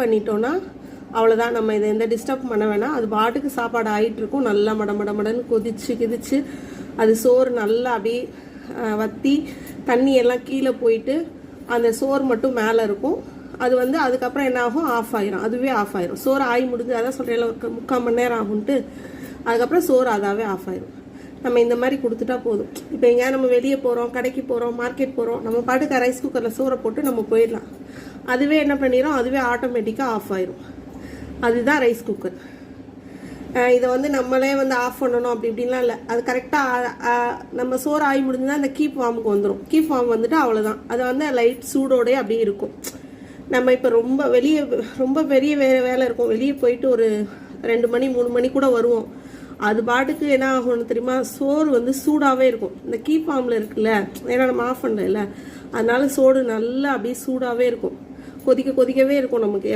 பண்ணிட்டோன்னா அவ்வளோதான். நம்ம இதை எந்த டிஸ்டர்ப் பண்ண வேணாம். அது பாட்டுக்கு சாப்பாடு ஆகிட்டு இருக்கும். நல்லா மடமடன்னு கொதிச்சு அது சோறு நல்லா அப்படியே வற்றி தண்ணி எல்லாம் கீழே போயிட்டு அந்த சோறு மட்டும் மேலே இருக்கும். அது வந்து அதுக்கப்புறம் என்ன ஆகும், ஆஃப் ஆயிரும். அதுவே ஆஃப் ஆயிரும். சோறு ஆகி முடிஞ்சு அதான் சொல்கிறேன் 3/4 மணி நேரம் ஆகும்ட்டு. அதுக்கப்புறம் சோறு அதாவே ஆஃப் ஆயிரும். நம்ம இந்த மாதிரி கொடுத்துட்டா போதும். இப்போ எங்கேயா நம்ம வெளியே போகிறோம், கடைக்கு போகிறோம், மார்க்கெட் போகிறோம், நம்ம பாட்டுக்கு ரைஸ் குக்கரில் சோறை போட்டு நம்ம போயிடலாம். அதுவே என்ன பண்ணிடும், அதுவே ஆட்டோமேட்டிக்காக ஆஃப் ஆயிரும். அதுதான் ரைஸ் குக்கர். இதை வந்து நம்மளே வந்து ஆஃப் பண்ணணும் அப்படி இப்படின்லாம் இல்லை. அது கரெக்டாக நம்ம சோறு ஆகி முடிஞ்சுன்னா அந்த கீப் வார்முக்கு வந்துடும். கீப் வார்ம் வந்துட்டு அவ்வளோதான். அது வந்து லைட் சூடோடே அப்படியே இருக்கும். நம்ம இப்போ ரொம்ப பெரிய வேலை இருக்கும், வெளியே போயிட்டு ஒரு 2 மணி 3 மணி கூட வருவோம். அது பாட்டுக்கு என்ன ஆகும்னு தெரியுமா, சோறு வந்து சூடாகவே இருக்கும். இந்த கீப் வார்மில் இருக்குல்ல, ஏன்னா நம்ம ஆஃப் பண்ணல, அதனால சோறு நல்லா அப்படியே சூடாகவே இருக்கும். கொதிக்கவே இருக்கும். நமக்கு